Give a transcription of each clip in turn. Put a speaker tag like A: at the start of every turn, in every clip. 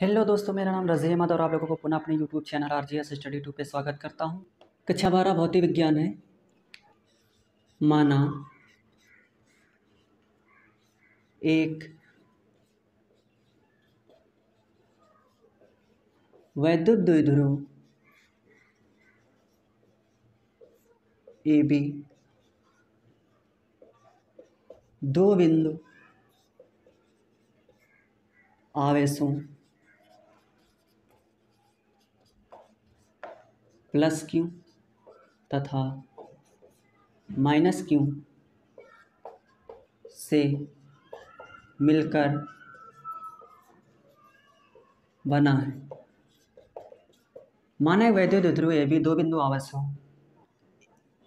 A: Hello दोस्तों, मेरा नाम रज़ी अहमद और आप लोगों को पुनः अपने यूट्यूब चैनल RGS स्टडी 2 पे स्वागत करता हूँ। कक्षा 12 भौतिक विज्ञान है। माना एक वैद्युत द्विध्रुव AB दो बिंदु आवेशों +Q तथा -Q से मिलकर बना है। माना एक वैद्युत द्विध्रुव AB दो बिंदु आवेशों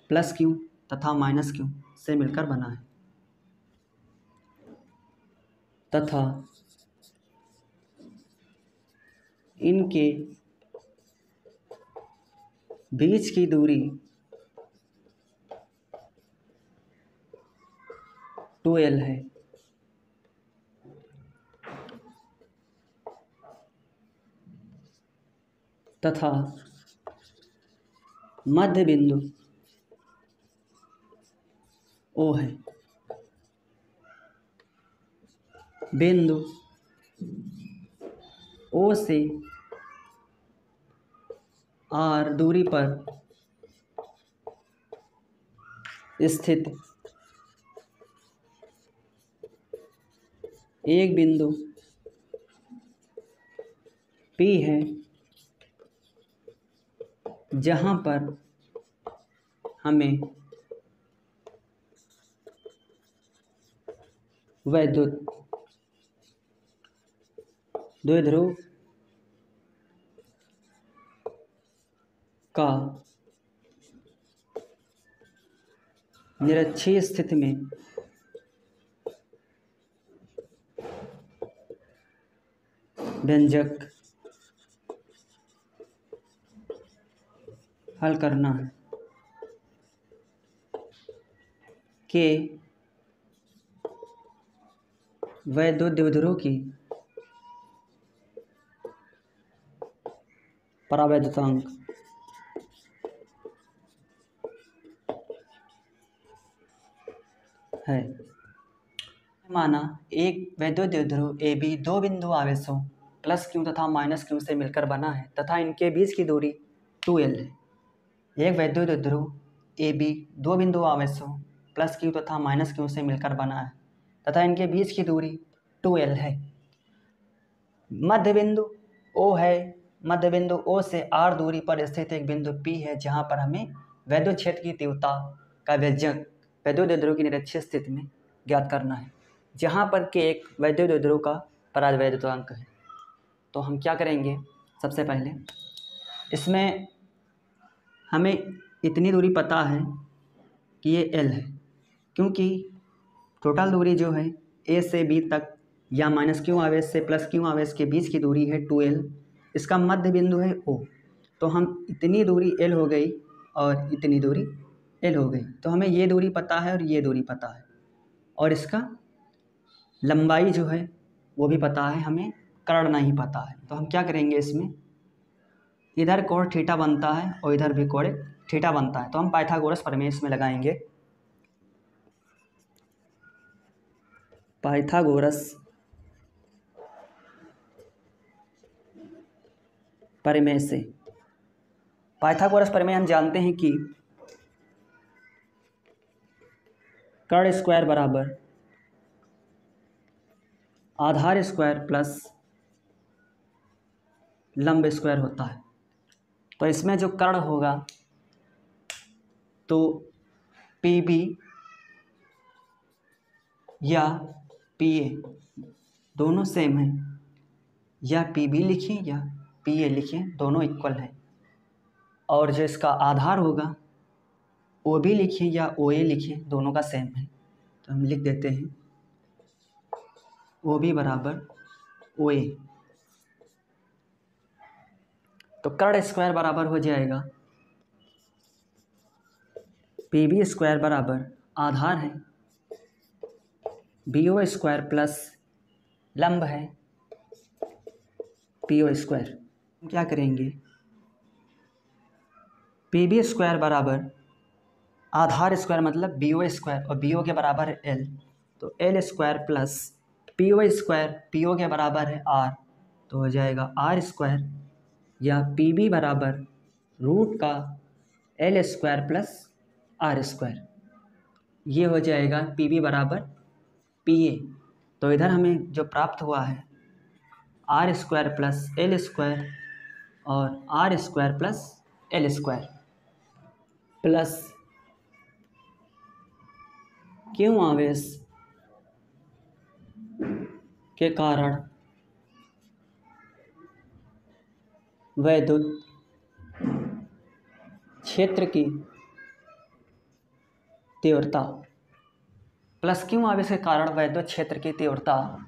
A: +Q तथा -Q से मिलकर बना है तथा इनके बीच की दूरी 2L है। तथा मध्य बिंदु O है। बिंदु O से R दूरी पर स्थित एक बिंदु P है, जहाँ पर हमें वैद्युत द्विध्रुव का निरक्षीय स्थिति में व्यंजक हल करना है कि वैद्युत द्विध्रुव की परावैद्युतांक है। माना एक वैद्युत द्विध्रुव AB दो बिंदु आवेशों +Q तथा -Q से मिलकर बना है तथा इनके बीच की दूरी 2L है। एक वैद्युत द्विध्रुव AB दो बिंदु आवेशों +Q तथा -Q से मिलकर बना है तथा इनके बीच की दूरी 2L है। मध्य बिंदु O है। मध्य बिंदु O से R दूरी पर स्थित एक बिंदु P है, जहाँ पर हमें वैद्युत क्षेत्र की तीव्रता का व्यंजक वैद्युत द्विध्रुव की निरक्षीय स्थिति में ज्ञात करना है, जहाँ पर K एक वैद्युत द्विध्रुव का परावैद्युतांक है। तो हम क्या करेंगे, सबसे पहले इसमें हमें इतनी दूरी पता है कि ये L है, क्योंकि टोटल दूरी जो है A से B तक या -Q आवेश से +Q आवेश के बीच की दूरी है 2L। इसका मध्य बिंदु है O, तो हम इतनी दूरी L हो गई और इतनी दूरी L हो गई। तो हमें ये दूरी पता है और ये दूरी पता है, और इसका लंबाई जो है वो भी पता है, हमें कर्ण नहीं पता है। तो हम क्या करेंगे, इसमें इधर कोण थीटा बनता है और इधर भी कोण थीटा बनता है, तो हम पाइथागोरस प्रमेय इसमें लगाएंगे। पाइथागोरस प्रमेय से पाइथागोरस प्रमेय हम जानते हैं कि कर्ण स्क्वायर बराबर आधार स्क्वायर प्लस लंब स्क्वायर होता है। तो इसमें जो कर्ण होगा तो PB या PA दोनों सेम है, या PB लिखें या PA लिखें, दोनों इक्वल है। और जो इसका आधार होगा OB लिखें या OA लिखें, दोनों का सेम है। तो हम लिख देते हैं OB बराबर OA। तो कर्ण स्क्वायर बराबर हो जाएगा PB स्क्वायर बराबर आधार है BO स्क्वायर प्लस लंब है पी ओ स्क्वायर। क्या करेंगे, पी बी स्क्वायर बराबर आधार स्क्वायर मतलब बी ओ स्क्वायर, और बी ओ के बराबर है एल, तो L square plus P O square, P O के बराबर है आर, तो हो जाएगा आर स्क्वायर, या पी बी बराबर रूट का L square plus R square, ये हो जाएगा पी बी बराबर पी ए। तो इधर हमें जो प्राप्त हुआ है R square plus L square और R square plus L square plus क्यों आवेश के कारण वैद्युत क्षेत्र की तीव्रता, प्लस क्यों आवेश के कारण वैद्युत क्षेत्र की तीव्रता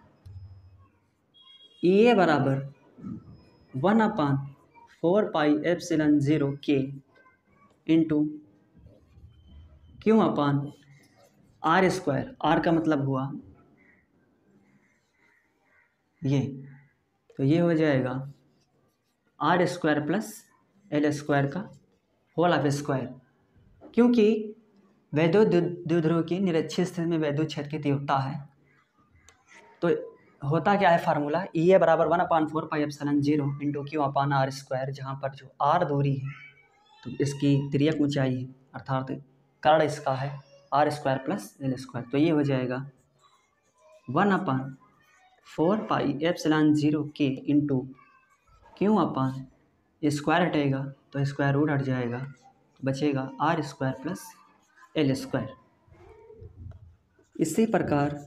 A: ई ए बराबर 1/4πε0 के इंटू क्यों अपान आर स्क्वायर, आर का मतलब हुआ ये, तो ये हो जाएगा R square plus L square का होल ऑफ स्क्वायर, क्योंकि वैद्युत द्विध्रुव की निरक्षीय स्थिति में वैद्युत क्षेत्र की तीव्रता है। तो होता क्या है फार्मूला, ई ए बराबर 1/4πε0 into Q upon R square, जहाँ पर जो आर दूरी है तो इसकी तिर्यक ऊंचाई है, अर्थात कर्ण इसका है R square plus L square, तो ये हो जाएगा 1/4πε0 के इंटू क्यू अपान स्क्वायर हटेगा तो स्क्वायर रूट हट जाएगा, तो बचेगा R square plus L square. इसी प्रकार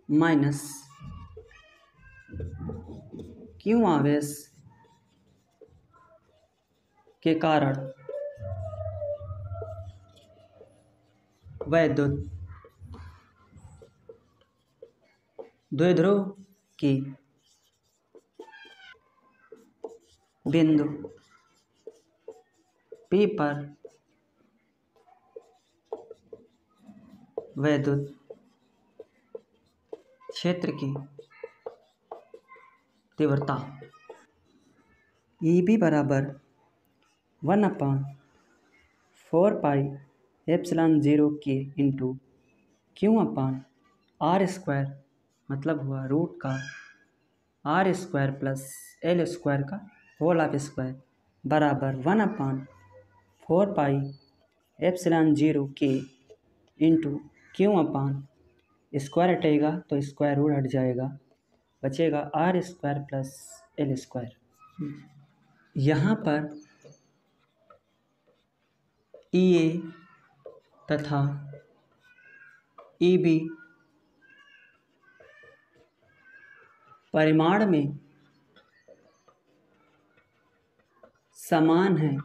A: माइनस क्यों आवेश के कारण वैद्युत द्विध्रुव की बिंदु P पर वैद्युत क्षेत्र की तीव्रता ई बी बराबर 1/4πε0 के into Q upon R square, मतलब हुआ रूट का R square plus L square का होल ऑफ स्क्वायर बराबर 1/4πε0 के इंटू क्यू अपान स्क्वायर हटेगा तो स्क्वायर रूट हट जाएगा, बचेगा R square plus L square. यहाँ पर ई ए तथा ई बी परिमाण में समान है,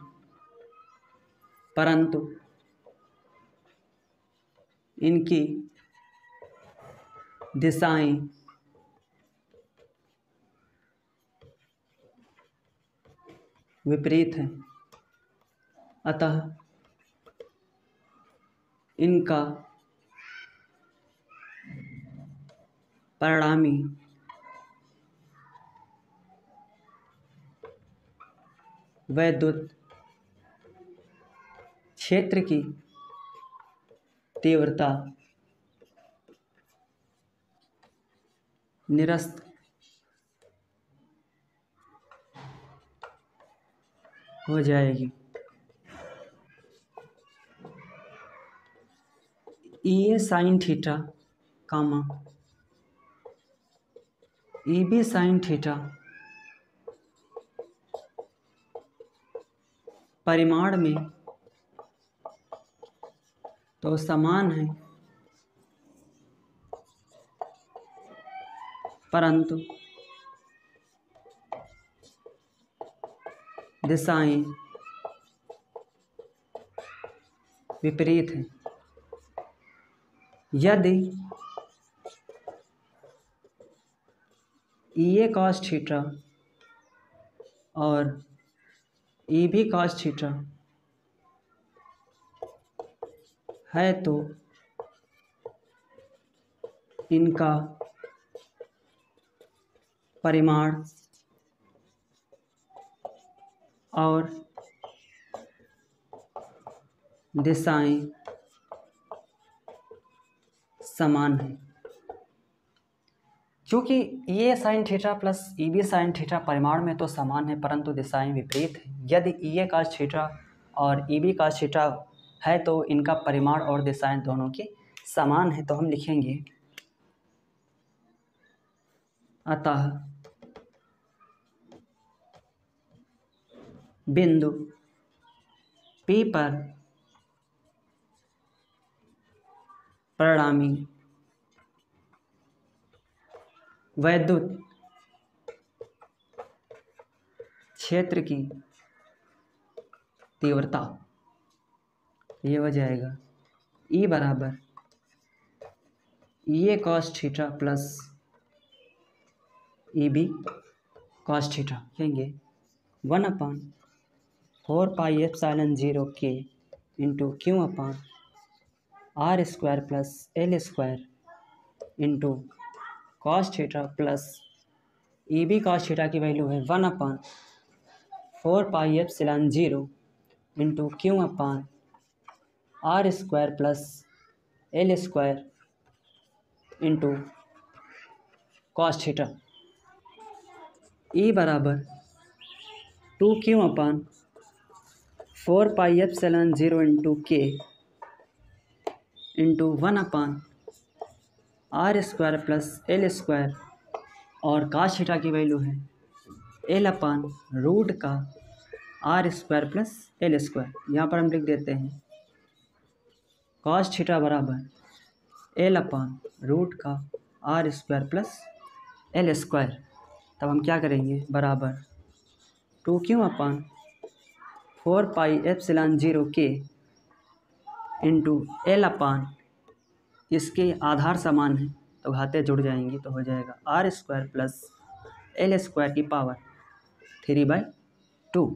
A: परंतु इनकी दिशाएं विपरीत हैं, अतः इनका परिणामी वैद्युत क्षेत्र की तीव्रता निरस्त हो जाएगी। ई ए साइन थीटा कामा ई बी साइन थीटा परिमाण में तो समान है, परंतु दिशाएं विपरीत हैं। यदि ई ए कॉस थीटा और ई बी कॉस थीटा है तो इनका परिमाण और दिशाएं समान हैं। क्योंकि ये sine theta plus E B sine theta परिमाण में तो समान है परंतु दिशाएं विपरीत हैं। यदि ई ए कास थीटा और ई बी कास थीटा है तो इनका परिमाण और दिशाएं दोनों की समान है। तो हम लिखेंगे अतः बिंदु P पर परिणामी वैद्युत क्षेत्र की तीव्रता ये हो जाएगा E बराबर E A cos theta plus E B cos theta कहेंगे 1/4πε0 के into Q upon R square plus L square into cos theta plus E B cos theta की वैल्यू है 1/4πε0 into Q upon R square plus L square into cos theta. E बराबर 2q upon 4πε0 into के into 1/r square plus L square और cos theta की value है L/रूट का r square plus L square. यहाँ पर हम लिख देते हैं cos थीटा बराबर L/रूट का r square plus L square. तब हम क्या करेंगे बराबर 2q अपान 4πε0 के इंटू L/, इसके आधार समान है तो घाते जुड़ जाएंगी तो हो जाएगा r square plus L square की पावर 3/2।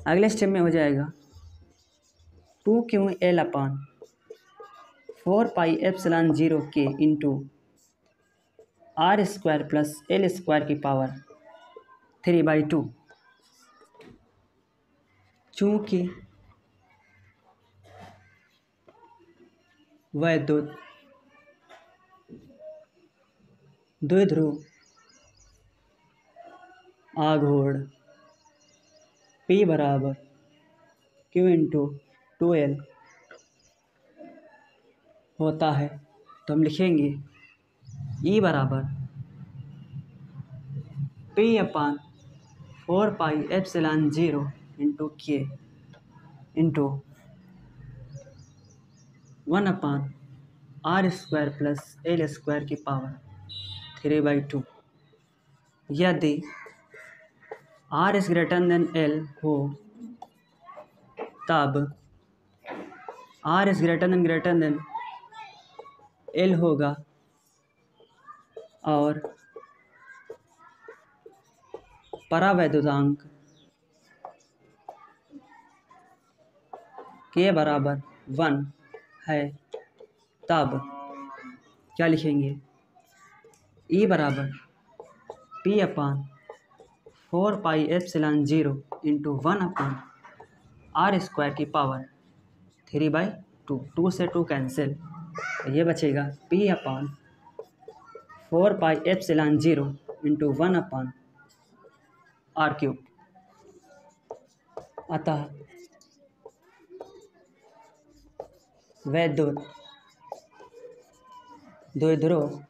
A: अगले स्टेप में हो जाएगा 2q L/, 4πε0 के into R square plus L square की पावर 3/2। चूँकि वैद्युत द्विध्रुव आघूर्ण P बराबर Q इंटू 2L होता है तो हम लिखेंगे E बराबर P/4πε0 इंटू के into 1/r square plus L square की पावर 3/2। यदि r is greater than L हो तब r is greater than L होगा और परावैद्युतांक के बराबर 1 है तब क्या लिखेंगे E बराबर P/4πε0 इंटू 1/r स्क्वायर की पावर 3/2। 2 से 2 कैंसिल तो ये बचेगा P/4πε0 इंटू 1/r³। अतः वैद्युत द्विध्रुव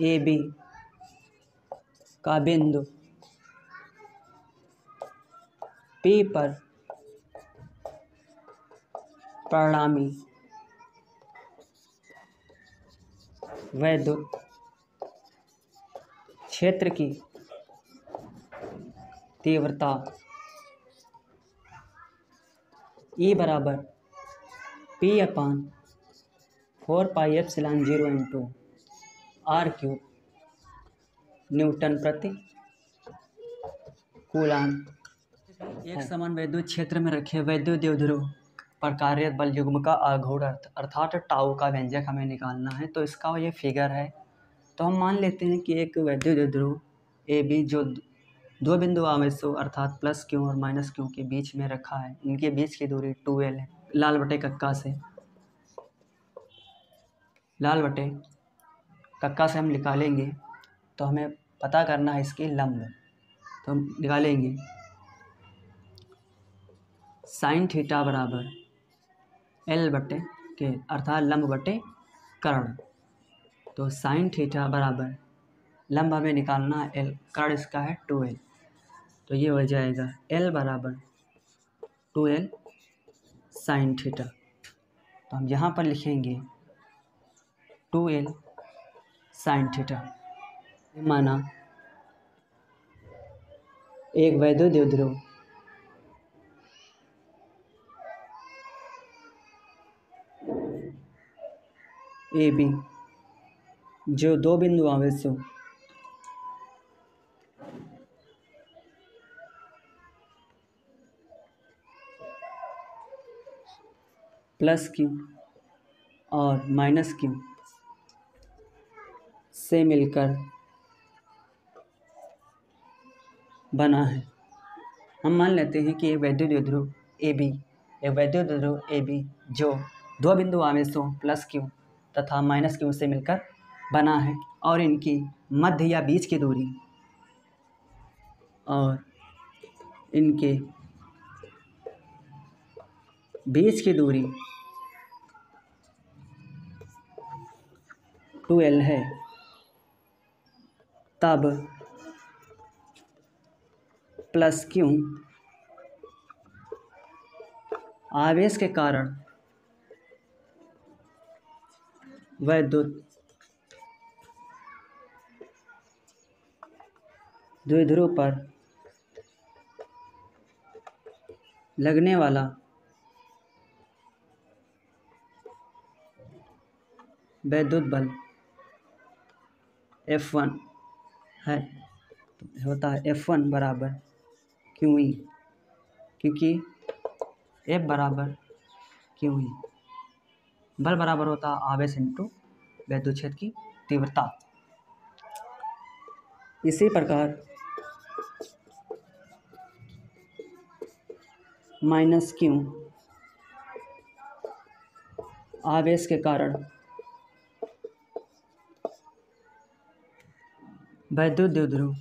A: AB का बिंदु P पर परिणामी वैद्युत क्षेत्र की तीव्रता E बराबर P/4πε0 इंटू r³ न्यूटन प्रति कूलाम। एक समान वैद्युत क्षेत्र में रखे वैद्युत द्विध्रुव प्रकार्यत बल युग्म का आघूर्ण अर्थात टाउ का व्यंजक हमें निकालना है। तो इसका ये फिगर है। तो हम मान लेते हैं कि एक वैद्युत ध्रुव ए बी जो दो बिंदु आवेशों अर्थात प्लस क्यू और माइनस क्यू के बीच में रखा है, इनके बीच की दूरी 2L है। लाल बटे कक्का से हम निकालेंगे। तो हमें पता करना है इसकी लंब। तो हम निकालेंगे साइन थीटा बराबर L बटे के अर्थात लंब बटे कर्ण। तो साइन थीटा बराबर लंब हमें निकालना है L, कर्ण इसका है 2L। तो ये हो जाएगा L बराबर 2L साइन थीटा। तो हम यहाँ पर लिखेंगे 2L साइन थीटा। माना एक वैद्युत ध्रुव ए बी जो दो बिंदु आवेशों प्लस क्यू और माइनस क्यू से मिलकर बना है। हम मान लेते हैं कि एक वैद्युत ध्रुव ए बी जो दो बिंदु आवेशों प्लस क्यू तथा माइनस क्यू से मिलकर बना है और इनकी मध्य या बीच की दूरी 2L है। तब प्लस क्यू आवेश के कारण वैद्युत द्विध्रुव पर लगने वाला वैद्युत बल F1 है। होता है F1 बराबर QE, क्योंकि F बराबर QE बल बराबर होता है आवेश इंटू वैद्युत क्षेत्र की तीव्रता। इसी प्रकार माइनस क्यू आवेश के कारण वैद्युत द्विध्रुव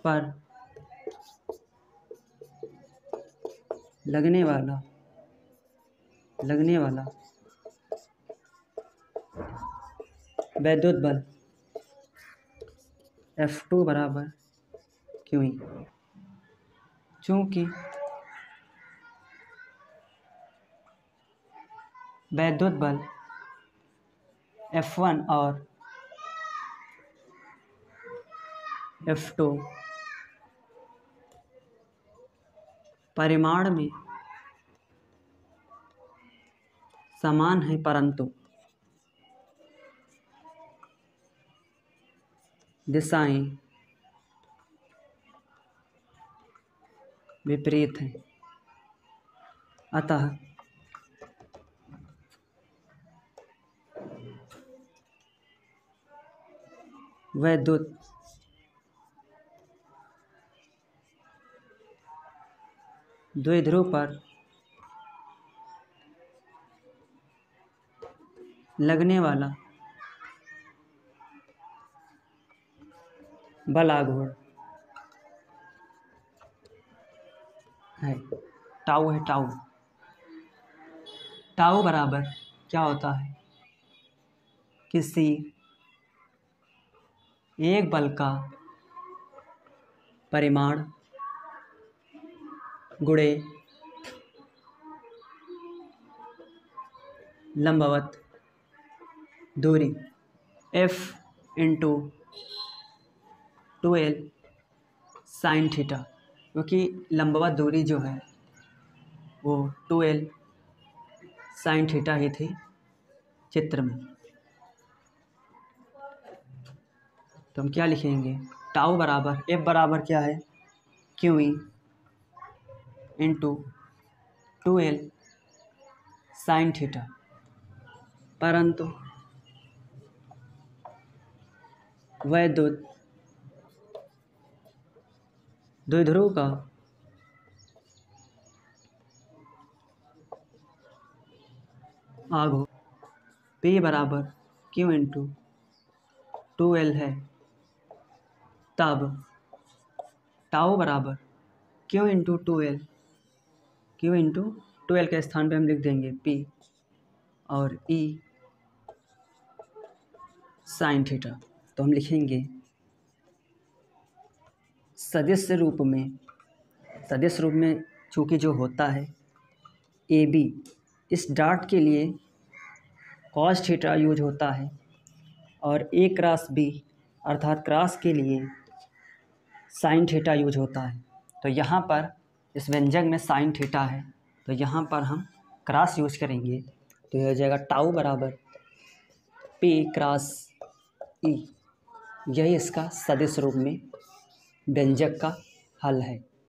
A: पर लगने वाला वैद्युत बल F2 बराबर QE। चूँकि वैद्युत बल F1 और F2 परिमाण में समान है परंतु दिशाएं विपरीत हैं, अतः वैद्युत द्विध्रुव पर लगने वाला बल आघूर्ण है टाउ बराबर क्या होता है, किसी एक बल का परिमाण गुणे लंबवत दूरी F into 2L sine theta, क्योंकि लंबवत दूरी जो है वो 2L साइन थीटा ही थी चित्र में। तो हम क्या लिखेंगे, टाउ बराबर F बराबर क्या है Q E into 2L sine theta, परंतु वैद्युत द्विध्रुव का आघूर्ण P बराबर Q इंटू 2L है, तब टाउ बराबर Q into 2L, Q into 2L के स्थान पे हम लिख देंगे P और E साइन थीटा। तो हम लिखेंगे सदिश रूप में चूँकि जो होता है AB, इस डॉट के लिए कॉस थीटा यूज होता है और A क्रॉस B अर्थात क्रॉस के लिए साइन थीटा यूज होता है। तो यहाँ पर इस व्यंजक में साइन थीटा है, तो यहाँ पर हम क्रॉस यूज करेंगे, तो यह हो जाएगा टाउ बराबर P क्रॉस E। यही इसका सदिश रूप में व्यंजक का हल है।